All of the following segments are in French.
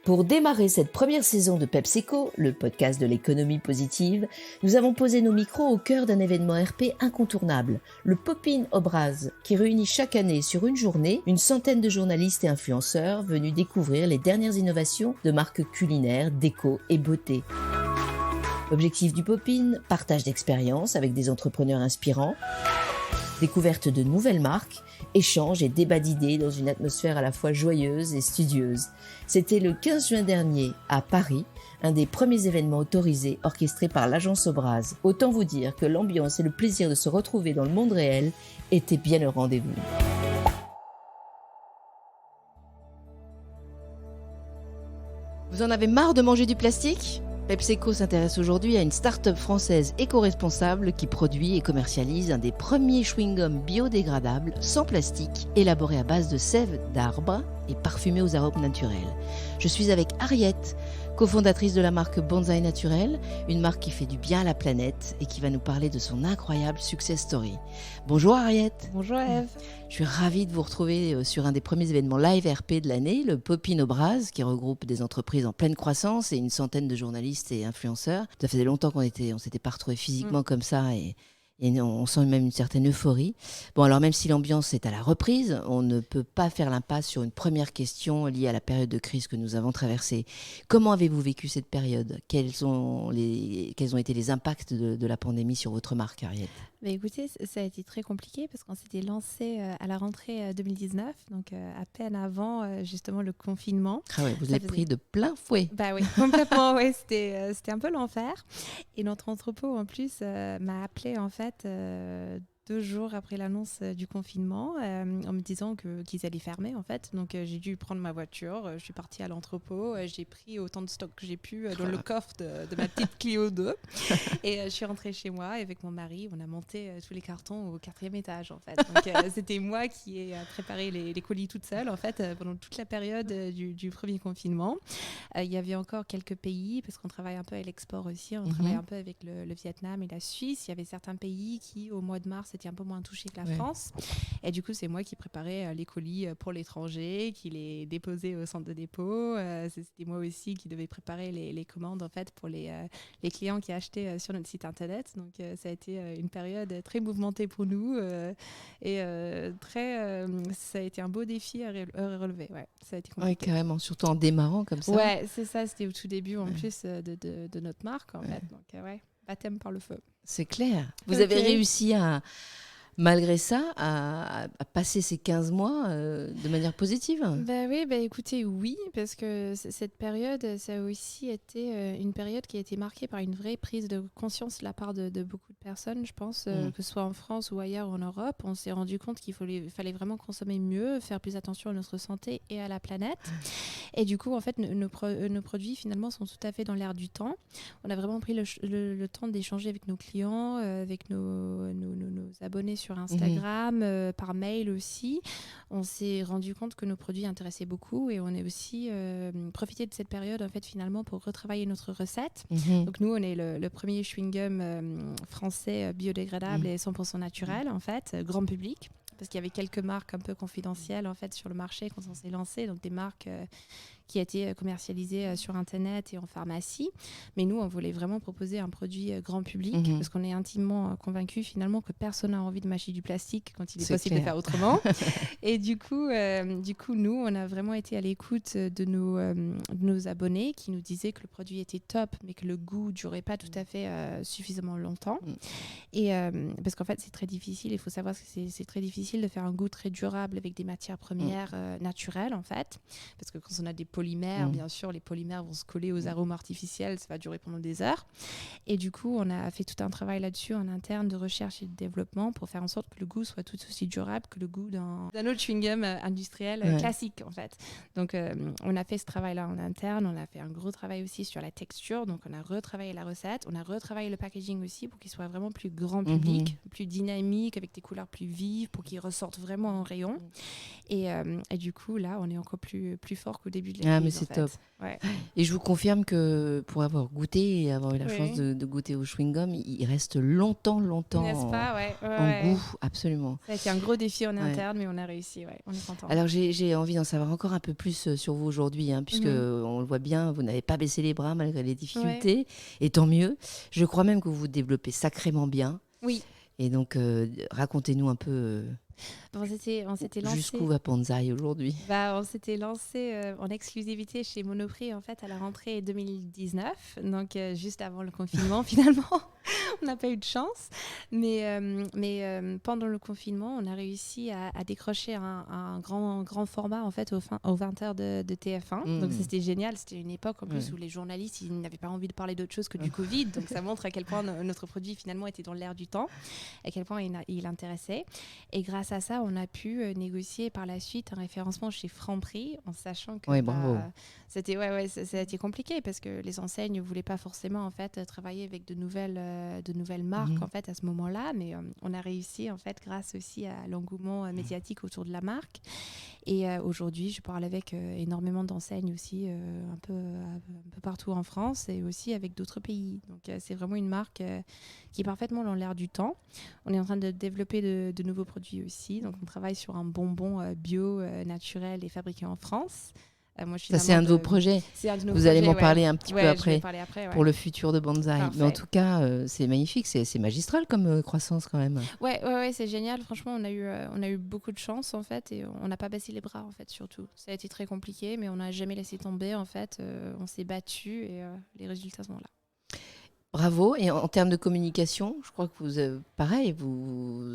Pour démarrer cette première saison de PepsiCo, le podcast de l'économie positive, nous avons posé nos micros au cœur d'un événement RP incontournable, le Pop-in au Braz, qui réunit chaque année sur une journée une centaine de journalistes et influenceurs venus découvrir les dernières innovations de marques culinaires, déco et beauté. L'objectif du Pop-in, partage d'expériences avec des entrepreneurs inspirants, découverte de nouvelles marques, échanges et débats d'idées dans une atmosphère à la fois joyeuse et studieuse. C'était le 15 juin dernier, à Paris, un des premiers événements autorisés orchestrés par l'agence Obraz. Autant vous dire que l'ambiance et le plaisir de se retrouver dans le monde réel étaient bien au rendez-vous. Vous en avez marre de manger du plastique ? PepsiCo s'intéresse aujourd'hui à une start-up française éco-responsable qui produit et commercialise un des premiers chewing-gums biodégradables sans plastique, élaboré à base de sève d'arbre et parfumé aux arômes naturels. Je suis avec Ariette, cofondatrice de la marque Bonsaï Naturel, une marque qui fait du bien à la planète et qui va nous parler de son incroyable success story. Bonjour Ariette. Bonjour Eve. Je suis ravie de vous retrouver sur un des premiers événements live RP de l'année, le Pop-in au Braz, qui regroupe des entreprises en pleine croissance et une centaine de journalistes et influenceurs. Ça faisait longtemps qu'on s'était pas retrouvés physiquement comme ça et on sent même une certaine euphorie. Bon, alors même si l'ambiance est à la reprise, on ne peut pas faire l'impasse sur une première question liée à la période de crise que nous avons traversée. Comment avez-vous vécu cette période ? Quels ont été les impacts de la pandémie sur votre marque, Ariette ? Écoutez, ça a été très compliqué parce qu'on s'était lancé à la rentrée 2019, donc à peine avant justement le confinement. Ah ouais, vous l'avez pris de plein fouet. Bah oui, complètement, ouais, c'était un peu l'enfer. Et notre entrepôt en plus m'a appelé en fait 2 jours après l'annonce du confinement en me disant qu'ils allaient fermer en fait. Donc j'ai dû prendre ma voiture, je suis partie à l'entrepôt, j'ai pris autant de stock que j'ai pu dans le coffre de ma petite Clio 2 et je suis rentrée chez moi et avec mon mari, on a monté tous les cartons au 4e étage en fait. Donc c'était moi qui ai préparé les colis toute seule en fait pendant toute la période du premier confinement. Il y avait encore quelques pays parce qu'on travaille un peu à l'export aussi, on travaille un peu avec le Vietnam et la Suisse. Il y avait certains pays qui au mois de mars était un peu moins touché que la France. Et du coup, c'est moi qui préparais les colis pour l'étranger, qui les déposais au centre de dépôt. C'était moi aussi qui devais préparer les commandes en fait, pour les clients qui achetaient sur notre site internet. Donc, ça a été une période très mouvementée pour nous et ça a été un beau défi à relever. Ouais, ça a été compliqué. Oui, carrément, surtout en démarrant comme ça. Ouais, c'est ça. C'était au tout début en plus de notre marque en fait. Donc, baptême par le feu. C'est clair. Vous avez réussi malgré ça, à passer ces 15 mois de manière positive ? Écoutez, oui, parce que cette période, ça a aussi été une période qui a été marquée par une vraie prise de conscience de la part de beaucoup de personnes, je pense, que ce soit en France ou ailleurs en Europe. On s'est rendu compte qu'il fallait vraiment consommer mieux, faire plus attention à notre santé et à la planète. Et du coup, en fait, nos produits, finalement, sont tout à fait dans l'air du temps. On a vraiment pris le temps d'échanger avec nos clients, avec nos abonnés sur Instagram, par mail aussi. On s'est rendu compte que nos produits intéressaient beaucoup et on a aussi profité de cette période en fait finalement pour retravailler notre recette. Donc nous on est le premier chewing-gum français biodégradable et 100% naturel en fait, grand public. Parce qu'il y avait quelques marques un peu confidentielles en fait sur le marché quand on s'est lancé, donc des marques qui a été commercialisé sur Internet et en pharmacie. Mais nous, on voulait vraiment proposer un produit grand public parce qu'on est intimement convaincus finalement que personne n'a envie de mâcher du plastique quand il est possible de faire autrement. Et du coup, nous, on a vraiment été à l'écoute de nos abonnés qui nous disaient que le produit était top, mais que le goût ne durait pas tout à fait suffisamment longtemps. Et parce qu'en fait, c'est très difficile. Il faut savoir que c'est très difficile de faire un goût très durable avec des matières premières naturelles, en fait. Parce que quand on a des polymères, bien sûr, les polymères vont se coller aux arômes artificiels, ça va durer pendant des heures. Et du coup, on a fait tout un travail là-dessus en interne de recherche et de développement pour faire en sorte que le goût soit tout aussi durable que le goût d'un autre chewing-gum industriel classique, en fait. Donc, on a fait ce travail-là en interne. On a fait un gros travail aussi sur la texture. Donc, on a retravaillé la recette. On a retravaillé le packaging aussi pour qu'il soit vraiment plus grand public, plus dynamique, avec des couleurs plus vives, pour qu'il ressorte vraiment en rayon. Et du coup, là, on est encore plus fort qu'au début de surprise. Mais c'est top. Ouais. Et je vous confirme que pour avoir goûté et avoir eu la chance de goûter au chewing-gum, il reste longtemps N'est-ce pas, en goût, absolument. Ça a été un gros défi en interne, mais on a réussi, on est content. Alors j'ai envie d'en savoir encore un peu plus sur vous aujourd'hui, puisque on le voit bien, vous n'avez pas baissé les bras malgré les difficultés, et tant mieux. Je crois même que vous vous développez sacrément bien. Oui. Et donc, racontez-nous un peu... on s'était lancé. Jusqu'où va Banzai aujourd'hui ? On s'était lancé en exclusivité chez Monoprix en fait à la rentrée 2019, donc juste avant le confinement finalement. On n'a pas eu de chance, mais pendant le confinement, on a réussi à décrocher un grand format en fait aux 20h de TF1. Donc c'était génial, c'était une époque en plus où les journalistes ils n'avaient pas envie de parler d'autre chose que du Covid, donc ça montre à quel point notre produit finalement était dans l'air du temps, à quel point il intéressait. Et grâce à ça, on a pu négocier par la suite un référencement chez Franprix, en sachant que bravo. c'était ça a été compliqué parce que les enseignes ne voulaient pas forcément en fait travailler avec de nouvelles marques en fait à ce moment-là, mais on a réussi en fait grâce aussi à l'engouement médiatique autour de la marque. Et aujourd'hui, je parle avec énormément d'enseignes aussi, un peu partout en France et aussi avec d'autres pays. Donc c'est vraiment une marque qui est parfaitement dans l'air du temps. On est en train de développer de nouveaux produits aussi. Donc on travaille sur un bonbon bio, naturel et fabriqué en France. Moi, ça, c'est un de vos projets. Vous allez m'en parler un petit peu après, pour le futur de Banzai. Parfait. Mais en tout cas, c'est magnifique, c'est magistral comme croissance quand même. Ouais, c'est génial. Franchement, on a eu beaucoup de chance en fait, et on n'a pas baissé les bras en fait surtout. Ça a été très compliqué, mais on n'a jamais laissé tomber en fait. On s'est battu et les résultats sont là. Bravo. Et en termes de communication, je crois que vous, pareil,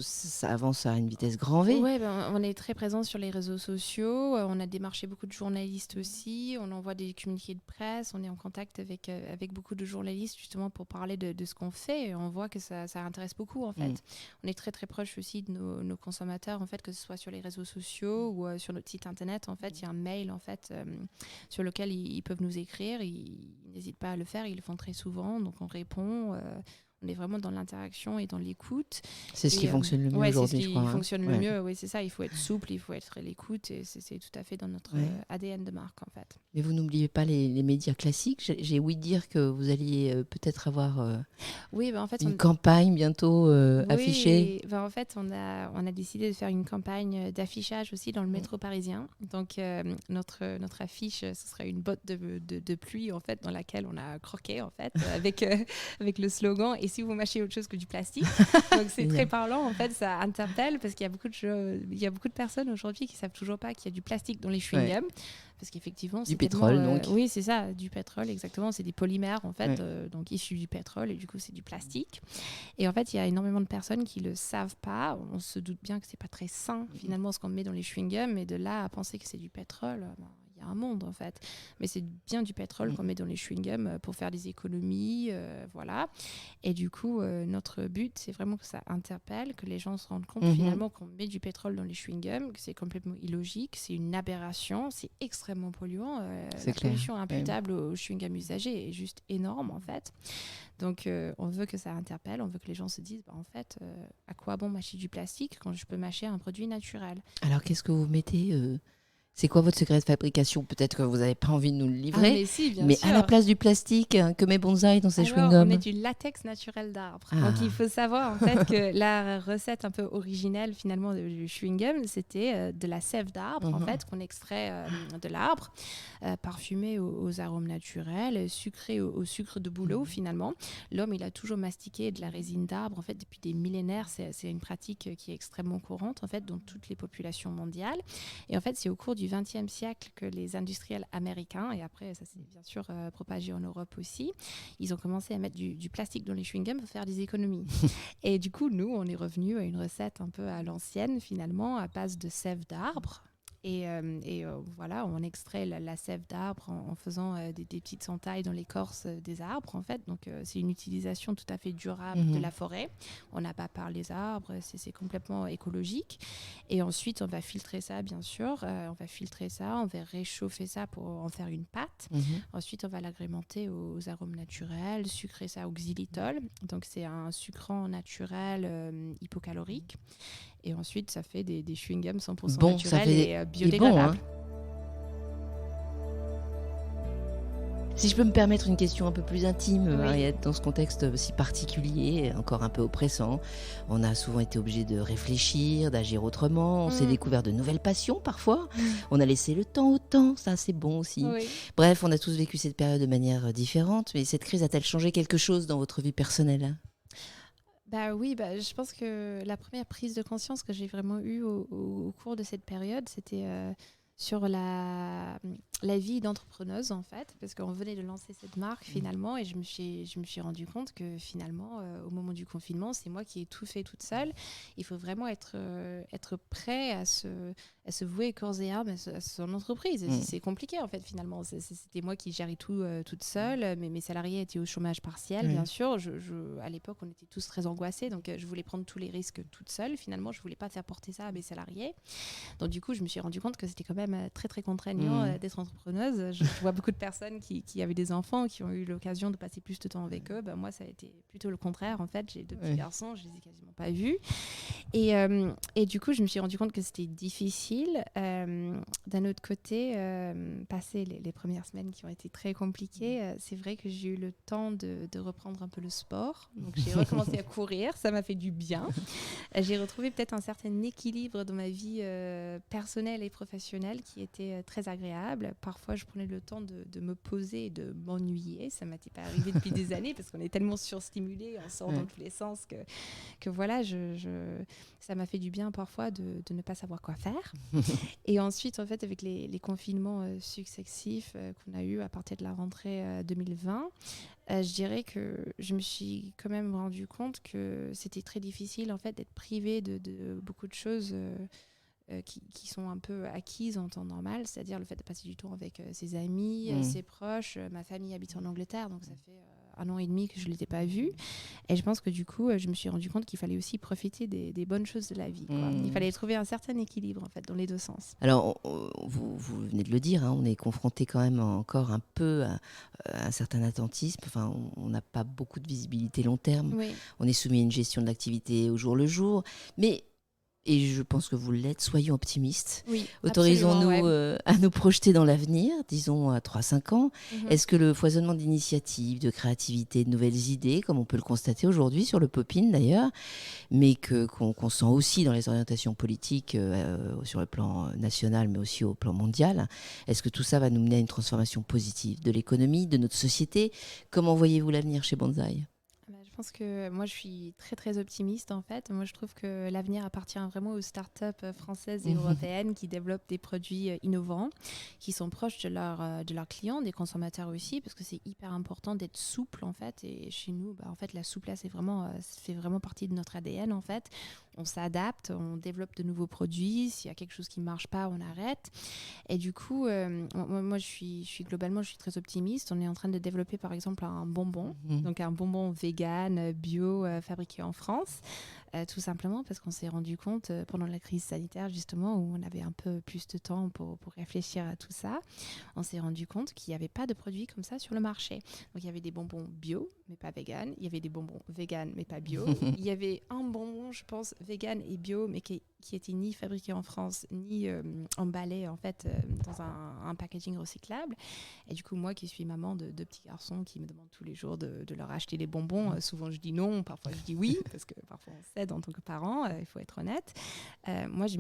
ça avance à une vitesse grand V. Oui, on est très présent sur les réseaux sociaux. On a démarché beaucoup de journalistes aussi. On envoie des communiqués de presse. On est en contact avec beaucoup de journalistes justement pour parler de ce qu'on fait. Et on voit que ça intéresse beaucoup en fait. On est très très proche aussi de nos consommateurs en fait, que ce soit sur les réseaux sociaux ou sur notre site internet. En fait, il y a un mail en fait sur lequel ils peuvent nous écrire. Ils n'hésitent pas à le faire. Ils le font très souvent. Donc on répond. On est vraiment dans l'interaction et dans l'écoute. C'est ce qui fonctionne le mieux aujourd'hui, je crois. C'est ce qui fonctionne le mieux, oui, c'est ça. Il faut être souple, il faut être à l'écoute, et c'est tout à fait dans notre ADN de marque, en fait. Mais vous n'oubliez pas les médias classiques. J'ai ouï dire que vous alliez peut-être avoir en fait, une campagne bientôt affichée. En fait, on a décidé de faire une campagne d'affichage aussi dans le métro parisien. Donc, notre affiche, ce serait une botte de pluie, en fait, dans laquelle on a croqué, en fait, avec le slogan « Et si vous mâchez autre chose que du plastique ?» Donc, c'est très parlant, en fait, ça interpelle parce qu'il y a beaucoup de personnes aujourd'hui qui ne savent toujours pas qu'il y a du plastique dans les chewing-gums. Parce qu'effectivement, du pétrole, donc. Oui, c'est ça, du pétrole, exactement. C'est des polymères, en fait, donc issus du pétrole, et du coup, c'est du plastique. Et en fait, il y a énormément de personnes qui ne le savent pas. On se doute bien que ce n'est pas très sain, finalement, ce qu'on met dans les chewing-gums. Et de là à penser que c'est du pétrole, il y a un monde, en fait. Mais c'est bien du pétrole qu'on met dans les chewing-gums pour faire des économies, voilà. Et du coup, notre but, c'est vraiment que ça interpelle, que les gens se rendent compte, finalement, qu'on met du pétrole dans les chewing-gums, que c'est complètement illogique, c'est une aberration, c'est extrêmement polluant. La pollution imputable aux chewing-gums usagés est juste énorme, en fait. Donc, on veut que ça interpelle, on veut que les gens se disent, en fait, à quoi bon mâcher du plastique quand je peux mâcher un produit naturel ? Alors, qu'est-ce que vous mettez C'est quoi votre secret de fabrication ? Peut-être que vous n'avez pas envie de nous le livrer. Mais si, bien mais sûr. À la place du plastique, que met Banzai dans ses chewing-gums ? On met du latex naturel d'arbre. Donc il faut savoir en fait que la recette un peu originelle finalement du chewing-gum, c'était de la sève d'arbre en fait qu'on extrait de l'arbre, parfumé aux arômes naturels, sucré au sucre de bouleau finalement. L'homme il a toujours mastiqué de la résine d'arbre en fait depuis des millénaires. C'est une pratique qui est extrêmement courante en fait dans toutes les populations mondiales. Et en fait c'est au cours du XXe siècle que les industriels américains, et après ça s'est bien sûr propagé en Europe aussi, ils ont commencé à mettre du plastique dans les chewing-gums pour faire des économies. Et du coup, nous, on est revenu à une recette un peu à l'ancienne finalement, à base de sève d'arbre. Et voilà, on extrait la sève d'arbre en faisant des petites entailles dans l'écorce des arbres, en fait. Donc, c'est une utilisation tout à fait durable de la forêt. On n'abat pas les arbres, c'est complètement écologique. Et ensuite, on va filtrer ça, bien sûr. On va filtrer ça, on va réchauffer ça pour en faire une pâte. Ensuite, on va l'agrémenter aux arômes naturels, sucrer ça au xylitol. Donc, c'est un sucrant naturel hypocalorique. Et ensuite, ça fait des chewing-gums 100% naturels et biodégradables. Si je peux me permettre une question un peu plus intime, Oui. Ariette, dans ce contexte si particulier, encore un peu oppressant, on a souvent été obligé de réfléchir, d'agir autrement, on s'est découvert de nouvelles passions parfois, on a laissé le temps au temps, ça c'est bon aussi. Oui. Bref, on a tous vécu cette période de manière différente, mais cette crise a-t-elle changé quelque chose dans votre vie personnelle ? Bah oui, je pense que la première prise de conscience que j'ai vraiment eue au cours de cette période, c'était sur la vie d'entrepreneuse en fait, parce qu'on venait de lancer cette marque finalement, et je me suis rendu compte que finalement, au moment du confinement, c'est moi qui ai tout fait toute seule. Il faut vraiment être prêt à se vouer corps et âme à son entreprise. C'est compliqué en fait finalement. C'était moi qui gérais tout toute seule, mais mes salariés étaient au chômage partiel, bien sûr. À l'époque, on était tous très angoissés, donc je voulais prendre tous les risques toute seule. Finalement, je voulais pas faire porter ça à mes salariés. Donc du coup, je me suis rendu compte que c'était quand même très très contraignant d'être entrepreneuse. Je vois beaucoup de personnes qui avaient des enfants, qui ont eu l'occasion de passer plus de temps avec eux. Moi, ça a été plutôt le contraire en fait. J'ai 2 petits garçons, je les ai quasiment pas vus. Et du coup, je me suis rendu compte que c'était difficile. D'un autre côté, passer les premières semaines qui ont été très compliquées, c'est vrai que j'ai eu le temps de reprendre un peu le sport. Donc j'ai recommencé à courir, ça m'a fait du bien. J'ai retrouvé peut-être un certain équilibre dans ma vie personnelle et professionnelle qui était très agréable. Parfois, je prenais le temps de me poser et de m'ennuyer. Ça ne m'était pas arrivé depuis des années parce qu'on est tellement surstimulé, on sort dans tous les sens que voilà, ça m'a fait du bien parfois de ne pas savoir quoi faire. Et ensuite, en fait, avec les confinements successifs qu'on a eus à partir de la rentrée 2020, je dirais que je me suis quand même rendu compte que c'était très difficile en fait d'être privée de beaucoup de choses qui sont un peu acquises en temps normal, c'est-à-dire le fait de passer du temps avec ses amis, ses proches. Ma famille habite en Angleterre, donc ça fait 1 an et demi que je ne l'étais pas vue. Et je pense que du coup, je me suis rendu compte qu'il fallait aussi profiter des bonnes choses de la vie, quoi. Il fallait trouver un certain équilibre en fait, dans les 2 sens. Alors, vous venez de le dire, on est confronté quand même encore un peu à un certain attentisme. Enfin, on n'a pas beaucoup de visibilité long terme. Oui. On est soumis à une gestion de l'activité au jour le jour. Mais, et je pense que vous l'êtes, soyons optimistes. Oui, Autorisons-nous à nous projeter dans l'avenir, disons à 3-5 ans. Est-ce que le foisonnement d'initiatives, de créativité, de nouvelles idées, comme on peut le constater aujourd'hui sur le Popin d'ailleurs, mais qu'on sent aussi dans les orientations politiques sur le plan national, mais aussi au plan mondial, est-ce que tout ça va nous mener à une transformation positive de l'économie, de notre société ? Comment voyez-vous l'avenir chez Banzai ? Je pense que moi, je suis très, très optimiste, en fait. Moi, je trouve que l'avenir appartient vraiment aux startups françaises et européennes qui développent des produits innovants, qui sont proches de leurs clients, des consommateurs aussi, parce que c'est hyper important d'être souple, en fait. Et chez nous, en fait, la souplesse fait vraiment partie de notre ADN, en fait. On s'adapte, on développe de nouveaux produits. S'il y a quelque chose qui ne marche pas, on arrête. Et du coup, moi, je suis très optimiste. On est en train de développer, par exemple, un bonbon, donc un bonbon vegan, bio, fabriqué en France. Tout simplement parce qu'on s'est rendu compte pendant la crise sanitaire, justement, où on avait un peu plus de temps pour réfléchir à tout ça, on s'est rendu compte qu'il n'y avait pas de produits comme ça sur le marché. Donc il y avait des bonbons bio, mais pas vegan. Il y avait des bonbons vegan, mais pas bio. Il y avait un bonbon, je pense, vegan et bio, mais qui était ni fabriqué en France, ni emballé en fait dans un packaging recyclable. Et du coup, moi qui suis maman de 2 petits garçons qui me demandent tous les jours de leur acheter des bonbons, souvent je dis non, parfois je dis oui, parce que parfois on cède en tant que parent, il faut être honnête. Moi, je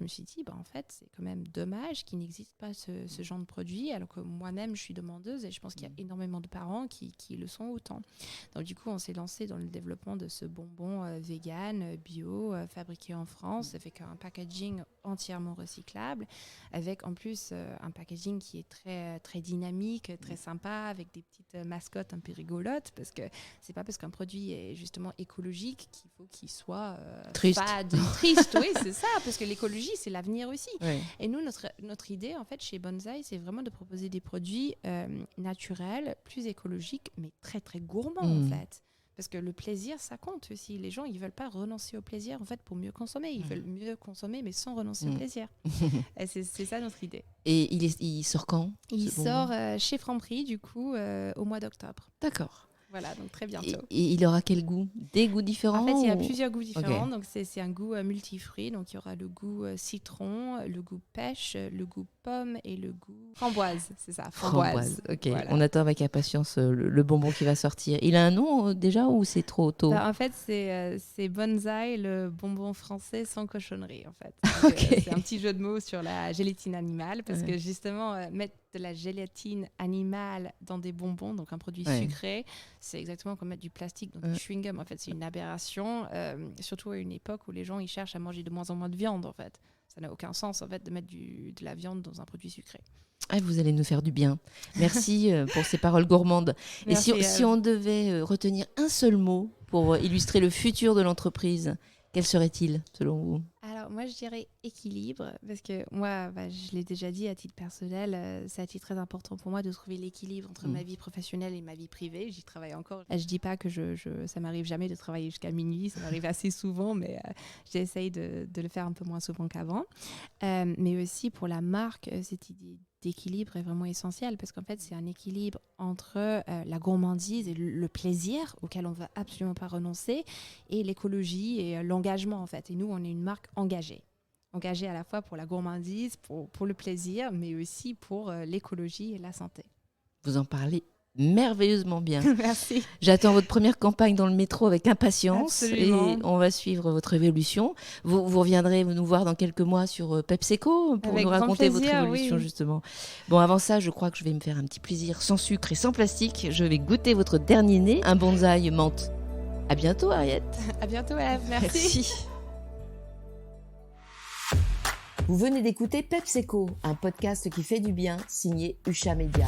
me suis dit, en fait, c'est quand même dommage qu'il n'existe pas ce genre de produit, alors que moi-même, je suis demandeuse et je pense qu'il y a énormément de parents qui le sont autant. Donc du coup, on s'est lancé dans le développement de ce bonbon vegan, bio, fabriqué en France, avec un packaging entièrement recyclable, avec en plus un packaging qui est très, très dynamique, très sympa, avec des petites mascottes un peu rigolotes, parce que c'est pas parce qu'un produit est justement écologique qu'il faut qu'il soit triste. Fade, triste. Oui, c'est ça, parce que l'écologie, c'est l'avenir aussi. Oui. Et nous, notre idée, en fait, chez Banzai, c'est vraiment de proposer des produits naturels, plus écologiques, mais très, très gourmands, en fait. Parce que le plaisir, ça compte aussi. Les gens, ils ne veulent pas renoncer au plaisir, en fait, pour mieux consommer. Ils veulent mieux consommer, mais sans renoncer au plaisir. Et c'est ça notre idée. Et il sort quand ? Il sort chez Franprix, du coup, au mois d'octobre. D'accord. Voilà, donc très bientôt. Et il aura quel goût? Des goûts différents? En fait, il y a plusieurs goûts différents. Donc, c'est un goût multifruit. Donc, il y aura le goût citron, le goût pêche, le goût pomme et le goût framboise. C'est ça, framboise. Ok, voilà. On attend avec impatience le bonbon qui va sortir. Il a un nom déjà ou c'est trop tôt? En fait, c'est Bonsaï, le bonbon français sans cochonnerie. En fait. C'est un petit jeu de mots sur la gélatine animale parce que justement, mettre de la gélatine animale dans des bonbons, donc un produit sucré, c'est exactement comme mettre du plastique dans du chewing-gum. En fait, c'est une aberration, surtout à une époque où les gens ils cherchent à manger de moins en moins de viande. En fait, ça n'a aucun sens en fait de mettre de la viande dans un produit sucré. Vous allez nous faire du bien. Merci pour ces paroles gourmandes. Merci, et si on devait retenir un seul mot pour illustrer le futur de l'entreprise, quel serait-il selon vous? Alors moi je dirais équilibre, parce que moi je l'ai déjà dit à titre personnel, ça a été très important pour moi de trouver l'équilibre entre ma vie professionnelle et ma vie privée. J'y travaille encore. Je dis pas que ça m'arrive jamais de travailler jusqu'à minuit, ça m'arrive assez souvent, mais j'essaye de le faire un peu moins souvent qu'avant. Mais aussi pour la marque, cette idée d'équilibre est vraiment essentiel, parce qu'en fait c'est un équilibre entre la gourmandise et le plaisir auquel on ne va absolument pas renoncer, et l'écologie et l'engagement en fait. Et nous on est une marque engagée à la fois pour la gourmandise, pour le plaisir, mais aussi pour l'écologie et la santé. Vous en parlez merveilleusement bien. Merci. J'attends votre première campagne dans le métro avec impatience. Absolument. Et on va suivre votre évolution. Vous reviendrez nous voir dans quelques mois sur PepsiCo pour avec nous raconter plaisir, votre évolution, oui. Justement. Bon, avant ça, je crois que je vais me faire un petit plaisir sans sucre et sans plastique. Je vais goûter votre dernier né, un bonsaï menthe. À bientôt, Ariette. À bientôt, Ève. Merci. Vous venez d'écouter PepsiCo, un podcast qui fait du bien, signé Usha Media.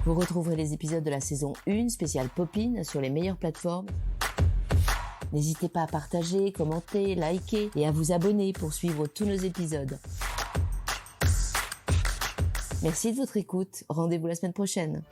Vous retrouverez les épisodes de la saison 1, spéciale Popin, sur les meilleures plateformes. N'hésitez pas à partager, commenter, liker et à vous abonner pour suivre tous nos épisodes. Merci de votre écoute. Rendez-vous la semaine prochaine.